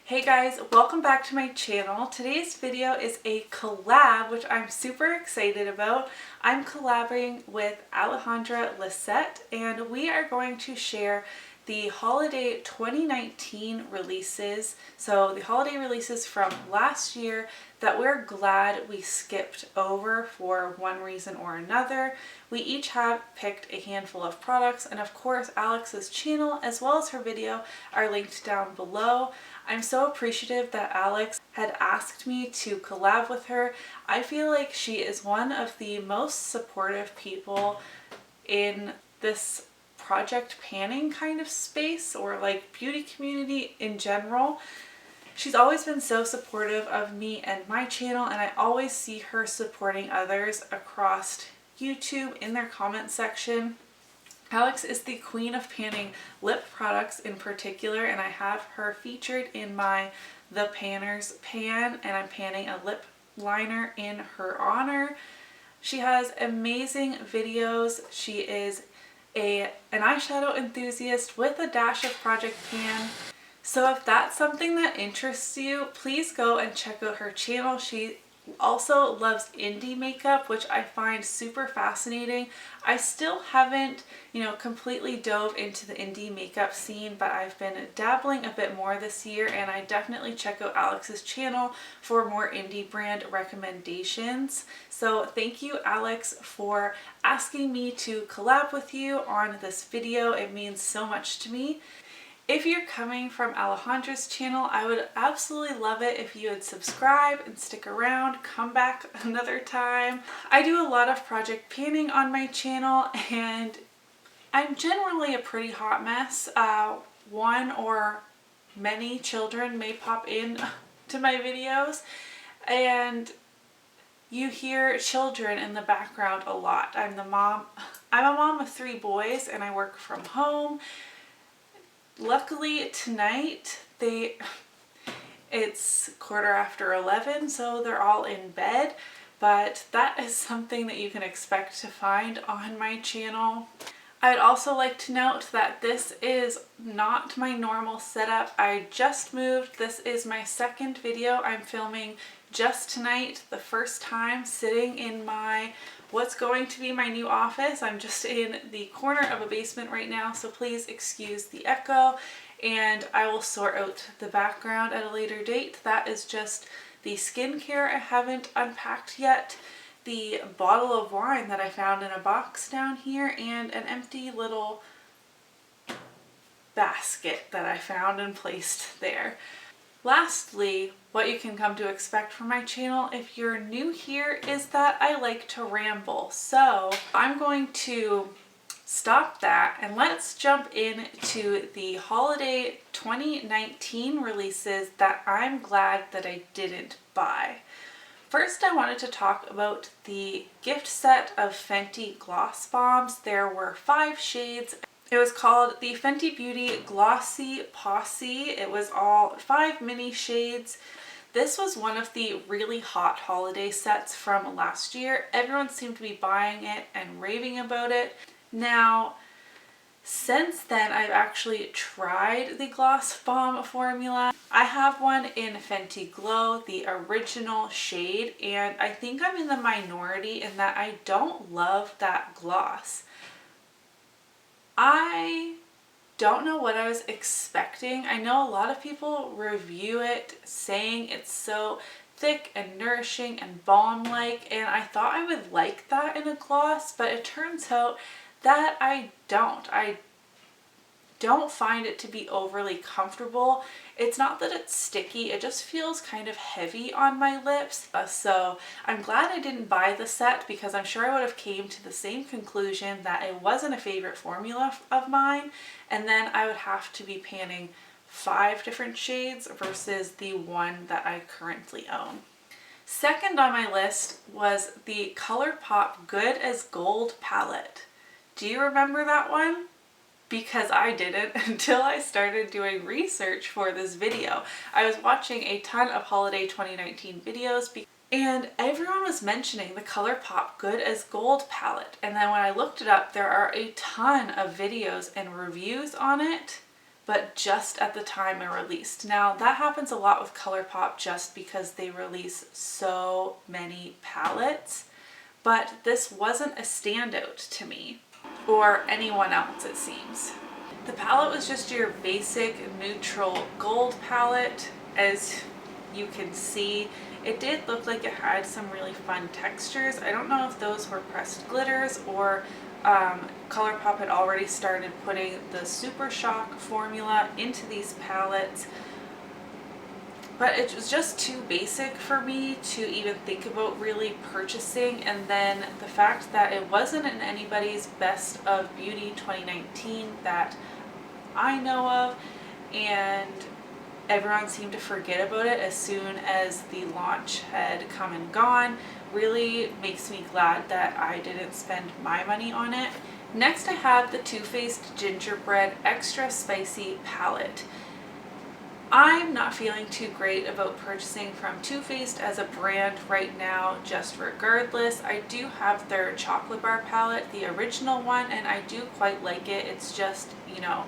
Hey guys, welcome back to my channel. Today's video is a collab, which I'm super excited about. I'm collaborating with Alejandra Lisette, and we are going to share the holiday 2019 releases. So the holiday releases from last year that we're glad we skipped over for one reason or another. We each have picked a handful of products, and of course Alex's channel as well as her video are linked down below. I'm so appreciative that Alex had asked me to collab with her. I feel like she is one of the most supportive people in this project panning kind of space, or like beauty community in general. She's always been so supportive of me and my channel, and I always see her supporting others across YouTube in their comment section. Alex is the queen of panning lip products in particular, and I have her featured in my The Panners pan, and I'm panning a lip liner in her honor. She has amazing videos. She is an eyeshadow enthusiast with a dash of project pan. So if that's something that interests you, please go and check out her channel. She also loves indie makeup, which I find super fascinating. I still haven't, completely dove into the indie makeup scene, but I've been dabbling a bit more this year, and I definitely check out Alex's channel for more indie brand recommendations. So thank you, Alex, for asking me to collab with you on this video. It means so much to me. If you're coming from Alejandra's channel, I would absolutely love it if you would subscribe and stick around, come back another time. I do a lot of project panning on my channel, and I'm generally a pretty hot mess. One or many children may pop in to my videos, and you hear children in the background a lot. I'm a mom of 3 boys, and I work from home. Luckily tonight it's 11:15, so they're all in bed, but that is something that you can expect to find on my channel. I'd also like to note that this is not my normal setup. I just moved. This is my second video I'm filming just tonight, the first time sitting in what's going to be my new office. I'm just in the corner of a basement right now, so please excuse the echo, and I will sort out the background at a later date. That is just the skincare I haven't unpacked yet, the bottle of wine that I found in a box down here, and an empty little basket that I found and placed there. Lastly, what you can come to expect from my channel if you're new here is that I like to ramble. So I'm going to stop that and let's jump into the holiday 2019 releases that I'm glad that I didn't buy. First, I wanted to talk about the gift set of Fenty Gloss Bombs. There were 5 shades. It was called the Fenty Beauty Glossy Posse. It was all 5 mini shades. This was one of the really hot holiday sets from last year. Everyone seemed to be buying it and raving about it. Now, since then, I've actually tried the Gloss Bomb formula. I have one in Fenty Glow, the original shade, and I think I'm in the minority in that I don't love that gloss. I don't know what I was expecting. I know a lot of people review it saying it's so thick and nourishing and balm-like, and I thought I would like that in a gloss, but it turns out that I don't. I don't find it to be overly comfortable. It's not that it's sticky, it just feels kind of heavy on my lips. So I'm glad I didn't buy the set, because I'm sure I would have came to the same conclusion that it wasn't a favorite formula of mine, and then I would have to be panning 5 different shades versus the one that I currently own. Second on my list was the ColourPop Good as Gold palette. Do you remember that one? Because I didn't until I started doing research for this video. I was watching a ton of holiday 2019 videos and everyone was mentioning the ColourPop Good as Gold palette. And then when I looked it up, there are a ton of videos and reviews on it, but just at the time it released. Now that happens a lot with ColourPop just because they release so many palettes, but this wasn't a standout to me or anyone else, it seems. The palette was just your basic neutral gold palette. As you can see, it did look like it had some really fun textures. I don't know if those were pressed glitters or ColourPop had already started putting the Super Shock formula into these palettes, but it was just too basic for me to even think about really purchasing. And then the fact that it wasn't in anybody's Best of Beauty 2019 that I know of, and everyone seemed to forget about it as soon as the launch had come and gone, really makes me glad that I didn't spend my money on it. Next I have the Too Faced Gingerbread Extra Spicy Palette. I'm not feeling too great about purchasing from Too Faced as a brand right now, just regardless. I do have their chocolate bar palette, the original one, and I do quite like it. It's just, you know,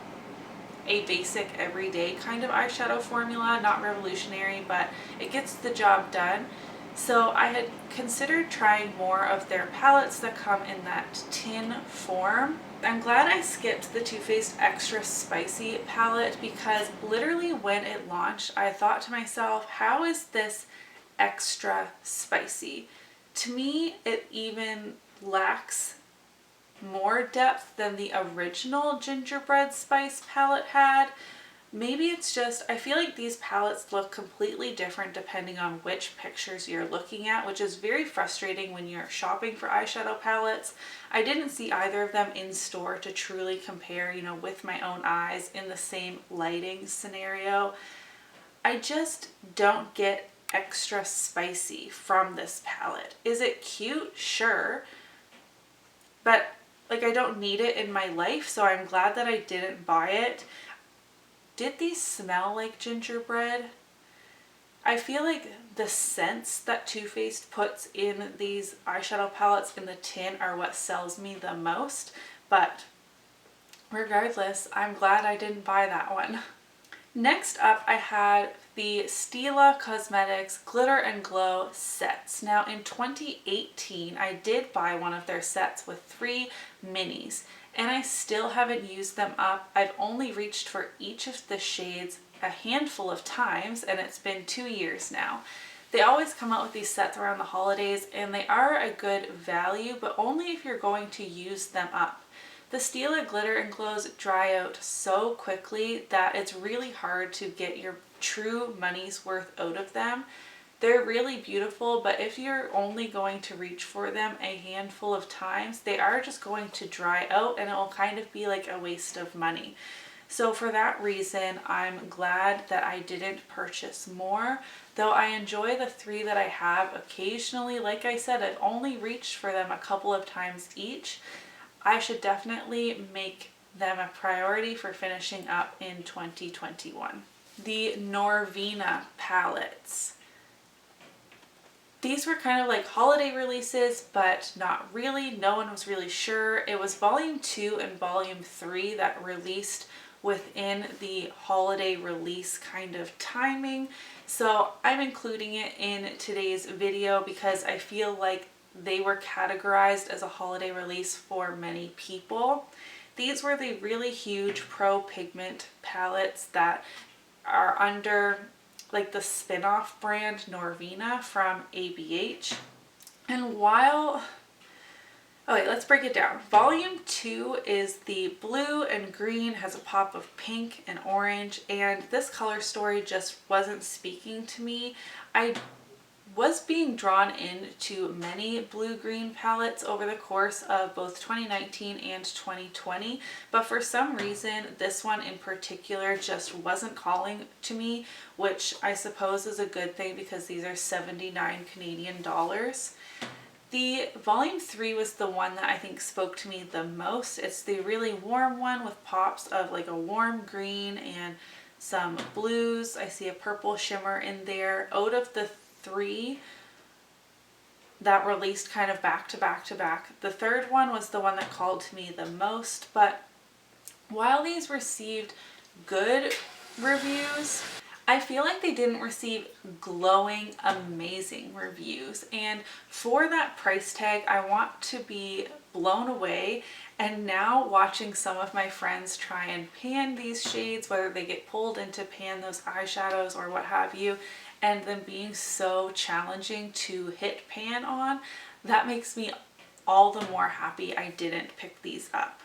a basic everyday kind of eyeshadow formula, not revolutionary, but it gets the job done. So I had considered trying more of their palettes that come in that tin form. I'm glad I skipped the Too Faced Extra Spicy palette because literally when it launched, I thought to myself, how is this extra spicy? To me, it even lacks more depth than the original gingerbread spice palette had. Maybe it's just, I feel like these palettes look completely different depending on which pictures you're looking at, which is very frustrating when you're shopping for eyeshadow palettes. I didn't see either of them in store to truly compare, you know, with my own eyes in the same lighting scenario. I just don't get extra spicy from this palette. Is it cute? Sure. But like, I don't need it in my life, so I'm glad that I didn't buy it. Did these smell like gingerbread? I feel like the scents that Too Faced puts in these eyeshadow palettes in the tin are what sells me the most, but regardless, I'm glad I didn't buy that one. Next up, I had the Stila Cosmetics Glitter and Glow sets. Now in 2018, I did buy one of their sets with 3 minis, and I still haven't used them up. I've only reached for each of the shades a handful of times, and it's been 2 years now. They always come out with these sets around the holidays, and they are a good value, but only if you're going to use them up. The Stila Glitter and Glows dry out so quickly that it's really hard to get your true money's worth out of them. They're really beautiful, but if you're only going to reach for them a handful of times, they are just going to dry out and it will kind of be like a waste of money. So for that reason, I'm glad that I didn't purchase more, though I enjoy the 3 that I have occasionally. Like I said, I've only reached for them a couple of times each. I should definitely make them a priority for finishing up in 2021. The Norvina palettes. These were kind of like holiday releases, but not really. No one was really sure. It was volume 2 and volume 3 that released within the holiday release kind of timing. So I'm including it in today's video because I feel like they were categorized as a holiday release for many people. These were the really huge Pro Pigment palettes that are under like the spin-off brand Norvina from ABH. And while, okay, let's break it down. Volume 2 is the blue and green, has a pop of pink and orange, and this color story just wasn't speaking to me. I was being drawn into many blue-green palettes over the course of both 2019 and 2020, but for some reason this one in particular just wasn't calling to me, which I suppose is a good thing because these are 79 Canadian dollars. The volume 3 was the one that I think spoke to me the most. It's the really warm one with pops of like a warm green and some blues. I see a purple shimmer in there. Out of the 3 that released kind of back to back to back, the third one was the one that called to me the most. But while these received good reviews. I feel like they didn't receive glowing, amazing reviews. And for that price tag, I want to be blown away. And now watching some of my friends try and pan these shades, whether they get pulled into pan those eyeshadows or what have you, and them being so challenging to hit pan on, that makes me all the more happy I didn't pick these up.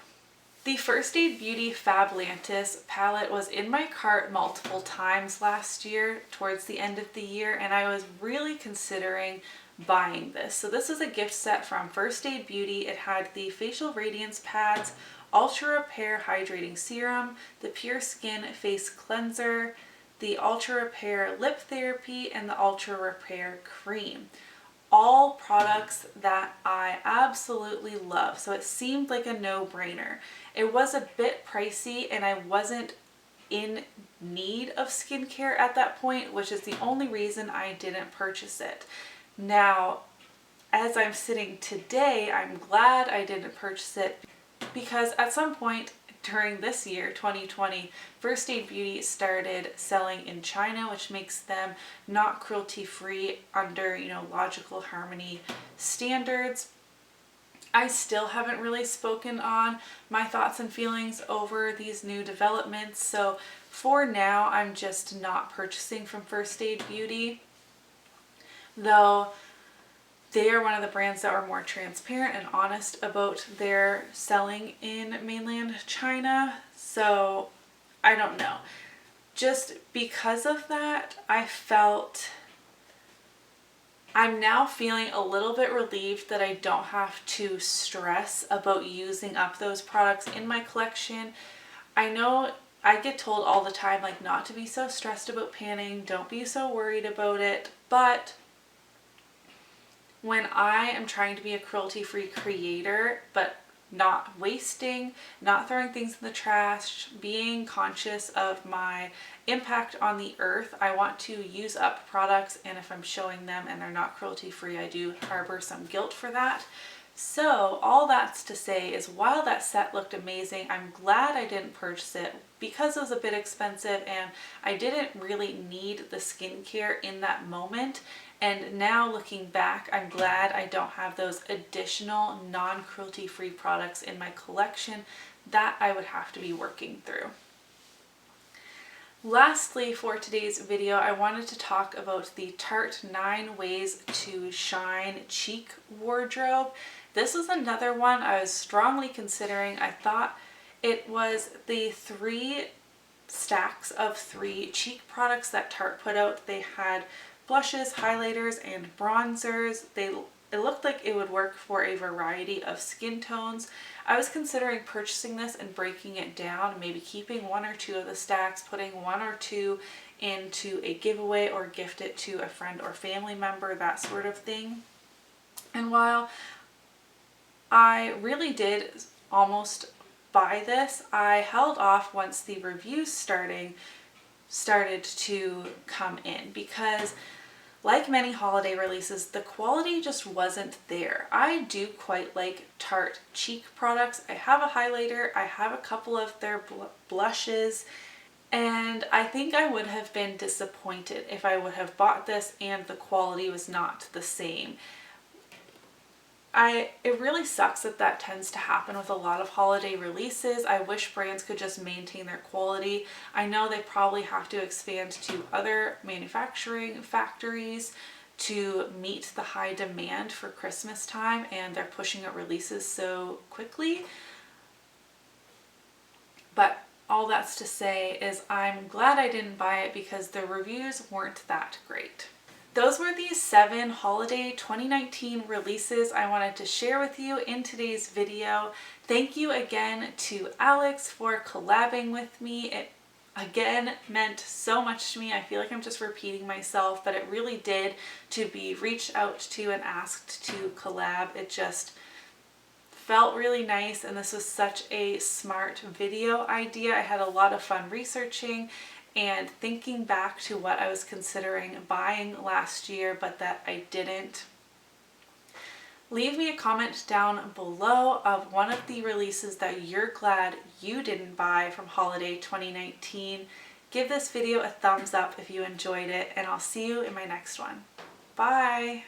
The First Aid Beauty Fablantis palette was in my cart multiple times last year towards the end of the year, and I was really considering buying this. So this is a gift set from First Aid Beauty. It had the Facial Radiance Pads, Ultra Repair Hydrating Serum, the Pure Skin Face Cleanser, the Ultra Repair Lip Therapy, and the Ultra Repair Cream. All products that I absolutely love. So it seemed like a no-brainer. It was a bit pricey and I wasn't in need of skincare at that point, which is the only reason I didn't purchase it. Now, as I'm sitting today, I'm glad I didn't purchase it because at some point during this year, 2020, First Aid Beauty started selling in China, which makes them not cruelty-free under, logical harmony standards. I still haven't really spoken on my thoughts and feelings over these new developments, so for now, I'm just not purchasing from First Aid Beauty, though they are one of the brands that are more transparent and honest about their selling in mainland China. So I don't know. Just because of that, I'm now feeling a little bit relieved that I don't have to stress about using up those products in my collection. I know I get told all the time, like, not to be so stressed about panning, don't be so worried about it, but when I am trying to be a cruelty-free creator, but not wasting, not throwing things in the trash, being conscious of my impact on the earth, I want to use up products, and if I'm showing them and they're not cruelty-free, I do harbor some guilt for that. So all that's to say is while that set looked amazing, I'm glad I didn't purchase it because it was a bit expensive and I didn't really need the skincare in that moment. And now looking back, I'm glad I don't have those additional non-cruelty free products in my collection that I would have to be working through. Lastly, for today's video, I wanted to talk about the Tarte 9 Ways to Shine Cheek Wardrobe. This was another one I was strongly considering. I thought it was the 3 stacks of 3 cheek products that Tarte put out. They had blushes, highlighters, and bronzers. It looked like it would work for a variety of skin tones. I was considering purchasing this and breaking it down, maybe keeping 1 or 2 of the stacks, putting 1 or 2 into a giveaway or gift it to a friend or family member, that sort of thing. And while I really did almost buy this, I held off once the reviews started to come in because, like many holiday releases, the quality just wasn't there. I do quite like Tarte cheek products. I have a highlighter, I have a couple of their blushes, and I think I would have been disappointed if I would have bought this and the quality was not the same. It really sucks that tends to happen with a lot of holiday releases. I wish brands could just maintain their quality. I know they probably have to expand to other manufacturing factories to meet the high demand for Christmas time, and they're pushing out releases so quickly. But all that's to say is I'm glad I didn't buy it because the reviews weren't that great. Those were the 7 holiday 2019 releases I wanted to share with you in today's video. Thank you again to Alex for collabing with me. It again meant so much to me. I feel like I'm just repeating myself, but it really did to be reached out to and asked to collab. It just felt really nice, and this was such a smart video idea. I had a lot of fun researching and thinking back to what I was considering buying last year, but that I didn't. Leave me a comment down below of one of the releases that you're glad you didn't buy from holiday 2019. Give this video a thumbs up if you enjoyed it, and I'll see you in my next one. Bye!